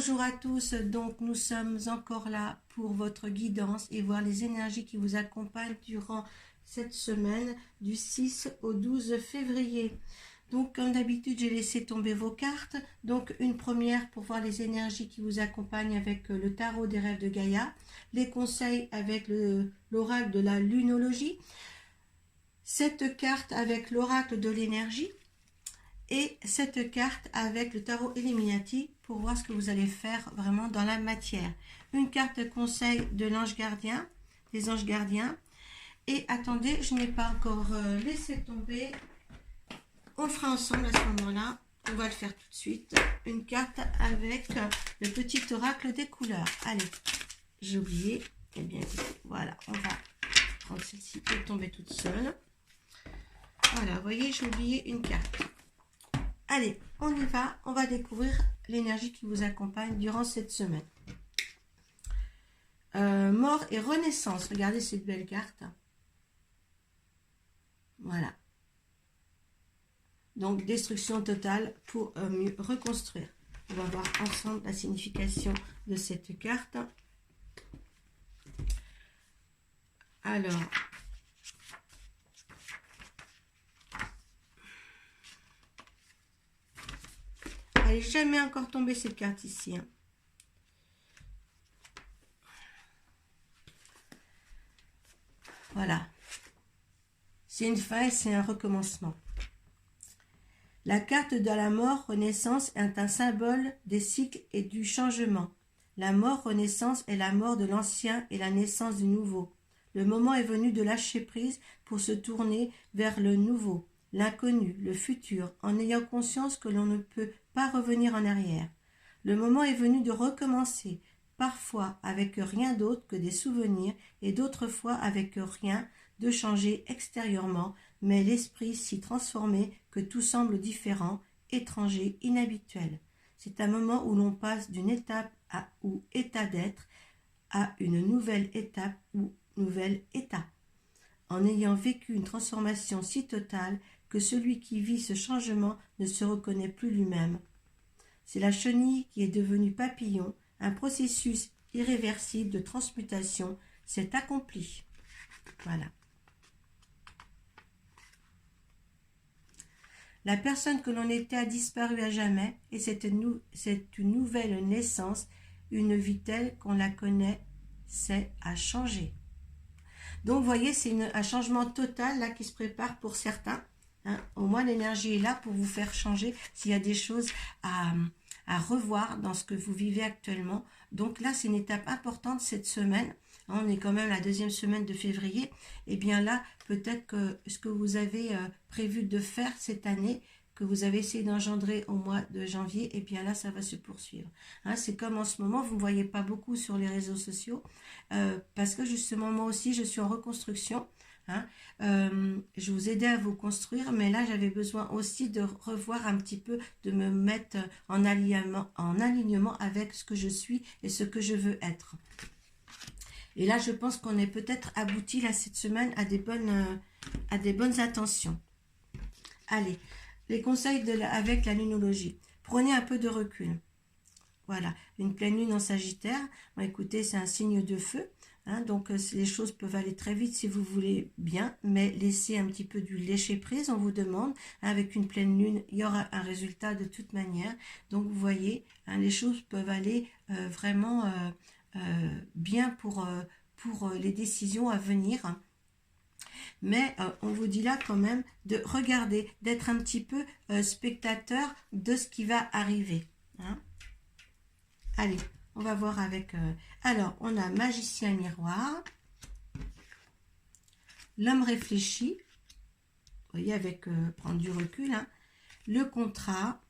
Bonjour à tous, donc nous sommes encore là pour votre guidance et voir les énergies qui vous accompagnent durant cette semaine du 6 au 12 février. Donc comme d'habitude, j'ai laissé tomber vos cartes. Donc une première pour voir les énergies qui vous accompagnent avec le tarot des rêves de Gaïa, les conseils avec l'oracle de la lunologie, cette carte avec l'oracle de l'énergie, et cette carte avec le tarot Illuminati pour voir ce que vous allez faire vraiment dans la matière. Une carte conseil de l'ange gardien, des anges gardiens. Et attendez, je n'ai pas encore laissé tomber. On le fera ensemble à ce moment-là. On va le faire tout de suite. Une carte avec le petit oracle des couleurs. Allez, j'ai oublié. Eh bien, voilà, on va prendre celle-ci et tomber toute seule. Voilà, vous voyez, j'ai oublié une carte. Allez, on y va, on va découvrir l'énergie qui vous accompagne durant cette semaine. Mort et renaissance, regardez cette belle carte. Voilà. Donc, destruction totale pour mieux reconstruire. On va voir ensemble la signification de cette carte. Alors... elle n'est jamais encore tombée cette carte ici. Hein. Voilà. C'est une fin et c'est un recommencement. La carte de la mort, renaissance, est un symbole des cycles et du changement. La mort, renaissance, est la mort de l'ancien et la naissance du nouveau. Le moment est venu de lâcher prise pour se tourner vers le nouveau, l'inconnu, le futur, en ayant conscience que l'on ne peut pas revenir en arrière. Le moment est venu de recommencer, parfois avec rien d'autre que des souvenirs et d'autres fois avec rien, de changer extérieurement, mais l'esprit si transformé que tout semble différent, étranger, inhabituel. C'est un moment où l'on passe d'une étape ou état d'être à une nouvelle étape ou nouvel état, en ayant vécu une transformation si totale que celui qui vit ce changement ne se reconnaît plus lui-même. C'est la chenille qui est devenue papillon, un processus irréversible de transmutation s'est accompli. Voilà. La personne que l'on était a disparu à jamais et c'est une nouvelle naissance, une vie telle qu'on la connaît, c'est à changer. Donc, vous voyez, c'est un changement total là qui se prépare pour certains. Hein. Au moins, l'énergie est là pour vous faire changer s'il y a des choses à revoir dans ce que vous vivez actuellement. Donc là, c'est une étape importante cette semaine. On est quand même la deuxième semaine de février. Et bien là, peut-être que ce que vous avez prévu de faire cette année, que vous avez essayé d'engendrer au mois de janvier, et bien là, ça va se poursuivre. Hein, c'est comme en ce moment, vous ne me voyez pas beaucoup sur les réseaux sociaux, parce que justement, moi aussi, je suis en reconstruction. Hein. Je vous aidais à vous construire, mais là, j'avais besoin aussi de revoir un petit peu, de me mettre en alignement avec ce que je suis et ce que je veux être. Et là, je pense qu'on est peut-être abouti là cette semaine à des bonnes intentions. Allez, les conseils avec la lunologie. Prenez un peu de recul. Voilà, une pleine lune en Sagittaire. Bon, écoutez, c'est un signe de feu. Hein, donc, les choses peuvent aller très vite si vous voulez bien, mais laissez un petit peu du lâcher-prise, on vous demande. Avec une pleine lune, il y aura un résultat de toute manière. Donc, vous voyez, hein, les choses peuvent aller vraiment bien pour les décisions à venir. Mais on vous dit là quand même de regarder, d'être un petit peu spectateur de ce qui va arriver. Hein. Allez, on va voir avec... alors, on a magicien miroir, l'homme réfléchi, vous voyez, avec prendre du recul, hein, le contrat,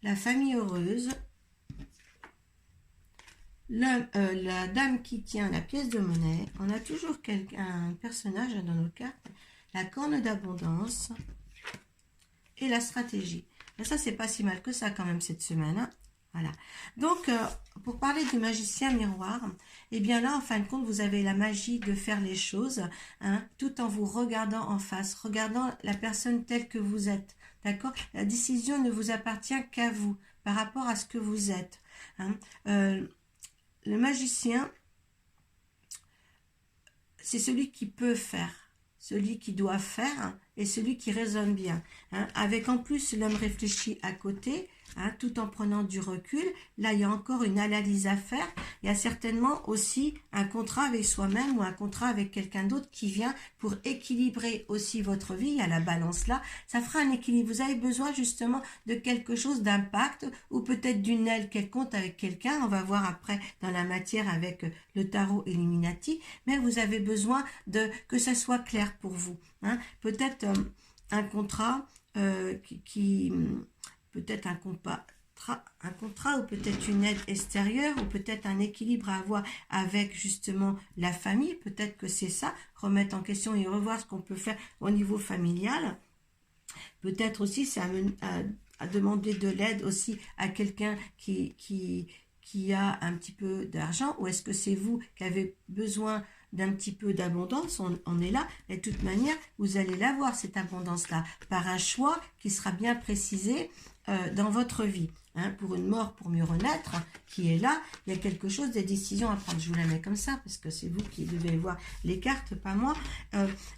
la famille heureuse, la dame qui tient la pièce de monnaie, on a toujours un personnage dans nos cartes, la corne d'abondance et la stratégie. Et ça, c'est pas si mal que ça quand même cette semaine. Hein. Voilà. Donc, pour parler du magicien miroir, eh bien là, en fin de compte, vous avez la magie de faire les choses, hein, tout en vous regardant en face, regardant la personne telle que vous êtes. D'accord? La décision ne vous appartient qu'à vous. par rapport à ce que vous êtes. Hein. Le magicien, c'est celui qui peut faire, celui qui doit faire et celui qui raisonne bien. Hein. Avec en plus l'homme réfléchi à côté, hein, tout en prenant du recul. Là, il y a encore une analyse à faire. Il y a certainement aussi un contrat avec soi-même ou un contrat avec quelqu'un d'autre qui vient pour équilibrer aussi votre vie. Il y a la balance là. Ça fera un équilibre. Vous avez besoin justement de quelque chose d'impact ou peut-être d'une aile quelconque avec quelqu'un. On va voir après dans la matière avec le tarot Illuminati. Mais vous avez besoin de que ça soit clair pour vous. Hein. Peut-être un contrat qui peut-être un contrat ou peut-être une aide extérieure ou peut-être un équilibre à avoir avec justement la famille. Peut-être que c'est ça, remettre en question et revoir ce qu'on peut faire au niveau familial. Peut-être aussi c'est à demander de l'aide aussi à quelqu'un qui a un petit peu d'argent, ou est-ce que c'est vous qui avez besoin d'un petit peu d'abondance, on est là, et de toute manière, vous allez l'avoir, cette abondance-là, par un choix qui sera bien précisé dans votre vie. Hein, pour une mort, pour mieux renaître, qui est là, il y a quelque chose, des décisions à prendre. Je vous la mets comme ça, parce que c'est vous qui devez voir les cartes, pas moi.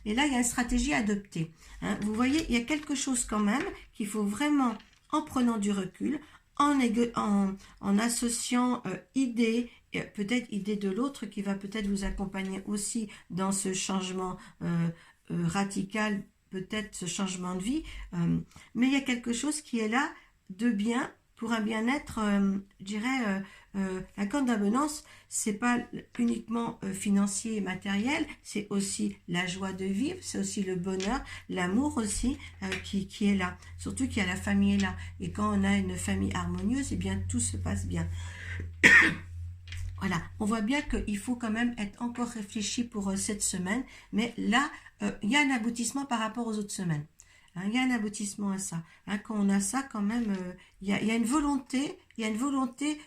Et là, il y a une stratégie à adopter. Hein, vous voyez, il y a quelque chose quand même qu'il faut vraiment, en prenant du recul, en associant idées, peut-être idée de l'autre qui va peut-être vous accompagner aussi dans ce changement radical, peut-être ce changement de vie, mais il y a quelque chose qui est là de bien, pour un bien-être, je dirais, la corde d'abondance, c'est pas uniquement financier et matériel, c'est aussi la joie de vivre, c'est aussi le bonheur, l'amour aussi qui est là, surtout qu'il y a la famille est là, et quand on a une famille harmonieuse, eh bien tout se passe bien. Voilà, on voit bien qu'il faut quand même être encore réfléchi pour cette semaine, mais là, il y a un aboutissement par rapport aux autres semaines. Hein, il y a un aboutissement à ça. Hein, quand on a ça, quand même, il y a une volonté,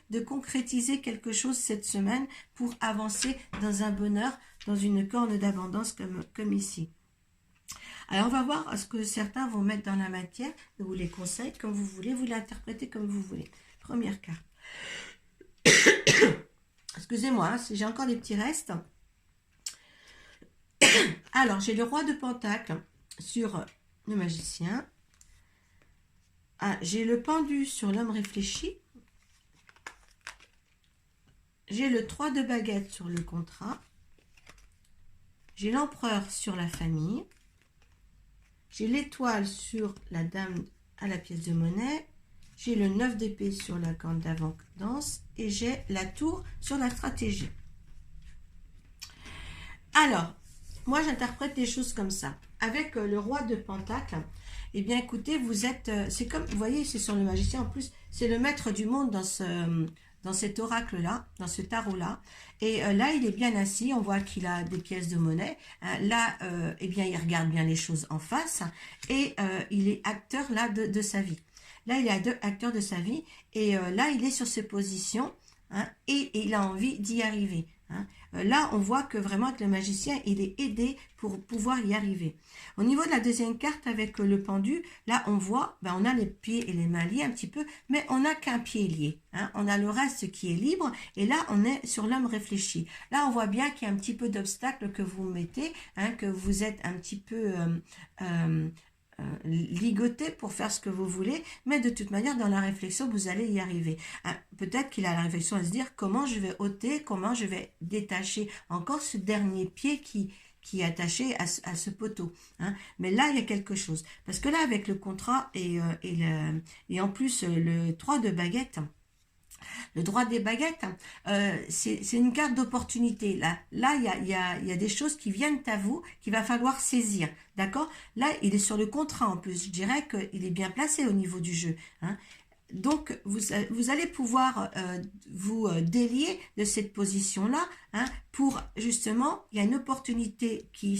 de concrétiser quelque chose cette semaine pour avancer dans un bonheur, dans une corne d'abondance comme ici. Alors, on va voir ce que certains vont mettre dans la matière. Je vous les conseille comme vous voulez, vous l'interprétez comme vous voulez. Première carte. Excusez-moi, hein, j'ai encore des petits restes. Alors, j'ai le roi de Pentacle sur le magicien. Ah, j'ai le pendu sur l'homme réfléchi. J'ai le 3 de baguette sur le contrat. J'ai l'empereur sur la famille. J'ai l'étoile sur la dame à la pièce de monnaie. J'ai le 9 d'épée sur la corne d'abondance et j'ai la tour sur la stratégie. Alors, moi j'interprète des choses comme ça. Avec le roi de Pentacle, eh bien écoutez, vous êtes, c'est comme, vous voyez, c'est sur le magicien en plus, c'est le maître du monde dans cet oracle-là, dans ce tarot-là. Et là, il est bien assis, on voit qu'il a des pièces de monnaie. Là, eh bien, il regarde bien les choses en face et il est acteur là de sa vie. Là, il est acteur de sa vie et là, il est sur ses positions hein, et il a envie d'y arriver. Hein. Là, on voit que vraiment avec le magicien, il est aidé pour pouvoir y arriver. Au niveau de la deuxième carte avec le pendu, là, on voit, ben, on a les pieds et les mains liés un petit peu, mais on n'a qu'un pied lié. Hein. On a le reste qui est libre et là, on est sur l'homme réfléchi. Là, on voit bien qu'il y a un petit peu d'obstacles que vous mettez, hein, que vous êtes un petit peu... ligoter pour faire ce que vous voulez, mais de toute manière dans la réflexion vous allez y arriver. Peut-être qu'il a la réflexion à se dire comment je vais ôter, comment je vais détacher encore ce dernier pied qui est attaché à ce poteau. Hein. Mais là il y a quelque chose, parce que là avec le contrat et en plus le 3 de baguette, le droit des baguettes, c'est une carte d'opportunité. Là, il y a des choses qui viennent à vous, qu'il va falloir saisir. D'accord? Là, il est sur le contrat en plus. Je dirais qu'il est bien placé au niveau du jeu. Hein. Donc, vous allez pouvoir vous délier de cette position-là hein, pour, justement, il y a une opportunité qui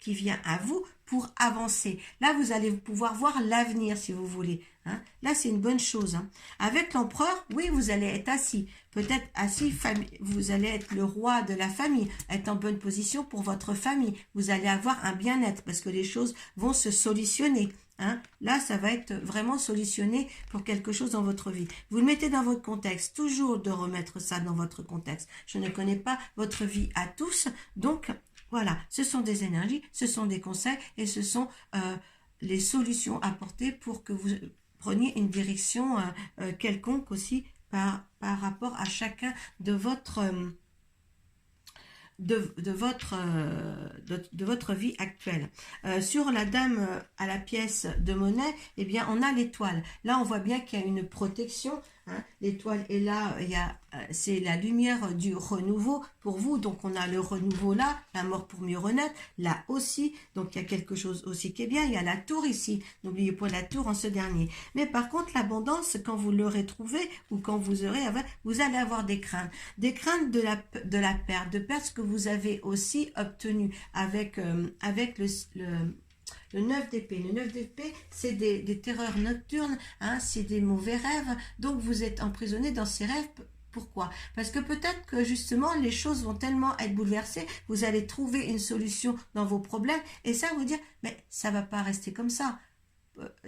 vient à vous pour avancer. Là, vous allez pouvoir voir l'avenir, si vous voulez. Hein. Là, c'est une bonne chose. Hein. Avec l'empereur, oui, vous allez être assis. Peut-être assis, vous allez être le roi de la famille, être en bonne position pour votre famille. Vous allez avoir un bien-être parce que les choses vont se solutionner. hein, là, ça va être vraiment solutionné pour quelque chose dans votre vie. Vous le mettez dans votre contexte, toujours de remettre ça dans votre contexte. Je ne connais pas votre vie à tous, donc voilà, ce sont des énergies, ce sont des conseils et ce sont les solutions apportées pour que vous preniez une direction quelconque aussi par rapport à chacun de votre de votre vie actuelle. Sur la dame à la pièce de monnaie, eh bien, on a l'étoile. Là, on voit bien qu'il y a une protection. Hein. L'étoile est là, c'est la lumière du renouveau pour vous. Donc, on a le renouveau là, la mort pour mieux renaître, là aussi. Donc, il y a quelque chose aussi qui est bien. Il y a la tour ici. N'oubliez pas la tour en ce dernier. Mais par contre, l'abondance, quand vous l'aurez trouvée ou quand vous allez avoir des craintes. Des craintes de la perte, de perdre ce que vous avez aussi obtenu avec le 9 d'épée. Le 9 d'épée, c'est des terreurs nocturnes, hein, c'est des mauvais rêves. Donc, vous êtes emprisonné dans ces rêves. Pourquoi? Parce que peut-être que justement, les choses vont tellement être bouleversées, vous allez trouver une solution dans vos problèmes. Et ça, vous dire, mais ça va pas rester comme ça.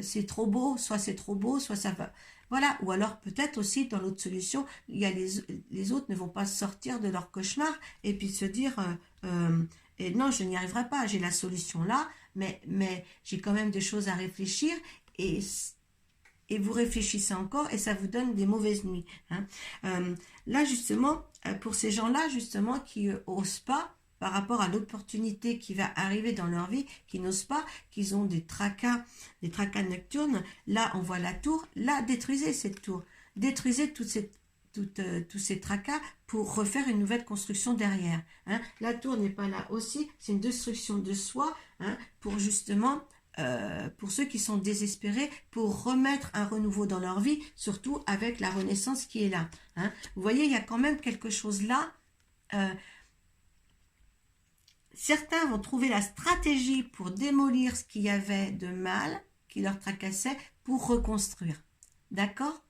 C'est trop beau, soit c'est trop beau, soit ça va... Voilà, ou alors peut-être aussi dans l'autre solution, il y a les autres ne vont pas sortir de leur cauchemar et puis se dire et non, je n'y arriverai pas, j'ai la solution là, mais j'ai quand même des choses à réfléchir et vous réfléchissez encore et ça vous donne des mauvaises nuits. Hein. Là justement, pour ces gens-là justement qui osent pas, par rapport à l'opportunité qui va arriver dans leur vie, qui n'osent pas, qu'ils ont des tracas nocturnes. Là, on voit la tour. Là, détruisez cette tour. Détruisez tous ces tracas pour refaire une nouvelle construction derrière. Hein. La tour n'est pas là aussi. C'est une destruction de soi, hein, pour justement... pour ceux qui sont désespérés, pour remettre un renouveau dans leur vie, surtout avec la renaissance qui est là. Hein. Vous voyez, il y a quand même quelque chose là... Certains vont trouver la stratégie pour démolir ce qu'il y avait de mal, qui leur tracassait, pour reconstruire. D'accord?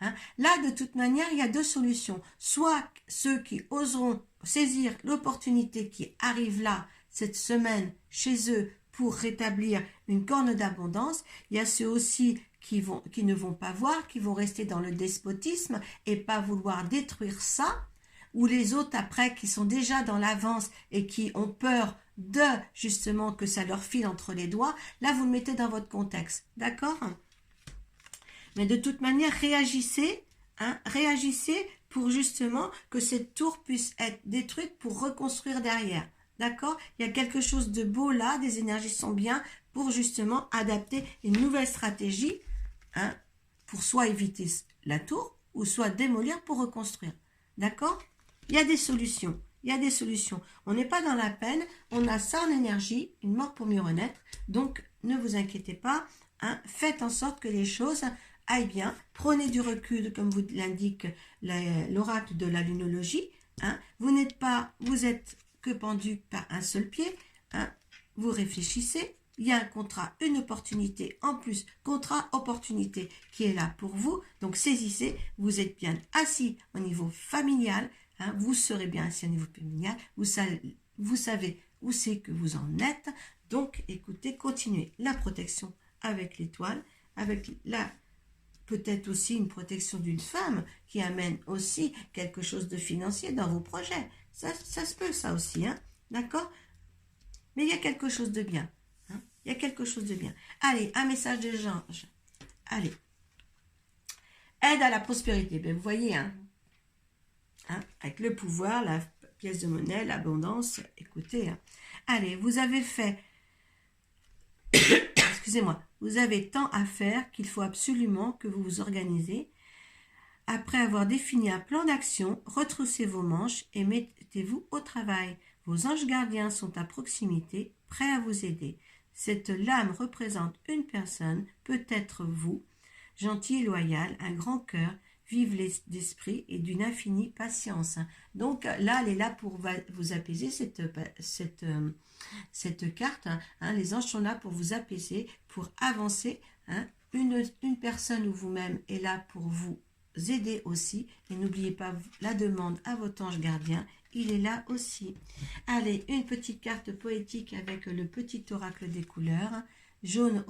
Hein? Là, de toute manière, il y a deux solutions. Soit ceux qui oseront saisir l'opportunité qui arrive là, cette semaine, chez eux, pour rétablir une corne d'abondance. Il y a ceux aussi qui ne vont pas voir, qui vont rester dans le despotisme et pas vouloir détruire ça, ou les autres après qui sont déjà dans l'avance et qui ont peur de justement que ça leur file entre les doigts, là vous le mettez dans votre contexte, d'accord? Mais de toute manière, réagissez, hein, réagissez pour justement que cette tour puisse être détruite pour reconstruire derrière, d'accord? Il y a quelque chose de beau là, des énergies sont bien pour justement adapter une nouvelle stratégie, hein, pour soit éviter la tour ou soit démolir pour reconstruire, d'accord? Il y a des solutions, il y a des solutions. On n'est pas dans la peine, on a ça en énergie, une mort pour mieux renaître. Donc, ne vous inquiétez pas, hein, faites en sorte que les choses aillent bien. Prenez du recul, comme vous l'indique l'oracle de la lunologie. Hein. Vous êtes que pendu par un seul pied. Hein. Vous réfléchissez. Il y a un contrat, une opportunité en plus, contrat, opportunité qui est là pour vous. Donc, saisissez, vous êtes bien assis au niveau familial. Hein, vous serez bien assis au niveau familial, vous savez où c'est que vous en êtes, donc écoutez, continuez la protection avec l'étoile, avec peut-être aussi une protection d'une femme qui amène aussi quelque chose de financier dans vos projets, ça se peut ça aussi, hein, d'accord? Mais il y a quelque chose de bien, hein, il y a quelque chose de bien. Allez, un message des anges, allez, aide à la prospérité, ben, vous voyez, hein, avec le pouvoir, la pièce de monnaie, l'abondance, écoutez, hein. Allez, vous avez fait, excusez-moi, vous avez tant à faire qu'il faut absolument que vous vous organisez. Après avoir défini un plan d'action, retroussez vos manches et mettez-vous au travail. Vos anges gardiens sont à proximité, prêts à vous aider. Cette lame représente une personne, peut-être vous, gentil et loyal, un grand cœur, vive d'esprit et d'une infinie patience. Donc là, elle est là pour vous apaiser, cette carte. Hein, les anges sont là pour vous apaiser, pour avancer. Hein. Une personne ou vous-même est là pour vous aider aussi. Et n'oubliez pas la demande à votre ange gardien. Il est là aussi. Allez, une petite carte poétique avec le petit oracle des couleurs. jaune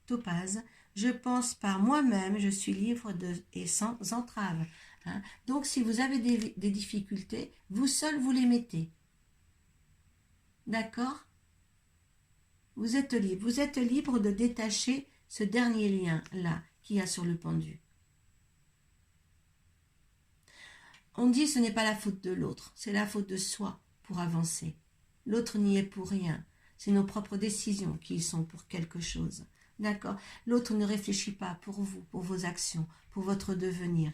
topaze, je pense par moi-même, je suis libre et sans entrave. Hein. Donc, si vous avez des difficultés, vous seul vous les mettez. D'accord? Vous êtes libre. Vous êtes libre de détacher ce dernier lien-là qu'il y a sur le pendu. On dit ce n'est pas la faute de l'autre, c'est la faute de soi pour avancer. L'autre n'y est pour rien. C'est nos propres décisions qui y sont pour quelque chose. D'accord? L'autre ne réfléchit pas pour vous, pour vos actions, pour votre devenir.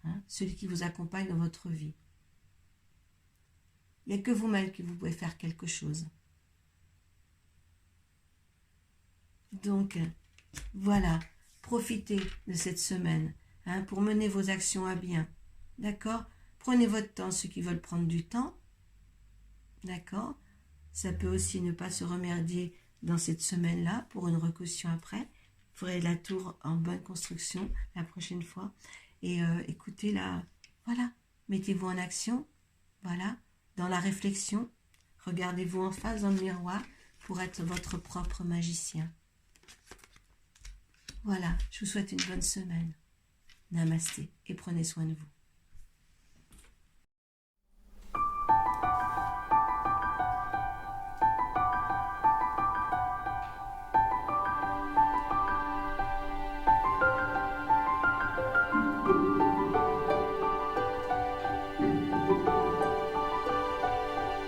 Hein? Celui qui vous accompagne dans votre vie. Il n'y a que vous-même qui vous pouvez faire quelque chose. Donc, voilà, profitez de cette semaine hein, pour mener vos actions à bien. D'accord? Prenez votre temps, ceux qui veulent prendre du temps. D'accord? Ça peut aussi ne pas se remerdier dans cette semaine-là pour une recaution après. Vous ferez la tour en bonne construction la prochaine fois. Et écoutez, là, voilà, mettez-vous en action. Voilà, dans la réflexion. Regardez-vous en face dans le miroir pour être votre propre magicien. Voilà, je vous souhaite une bonne semaine. Namasté et prenez soin de vous.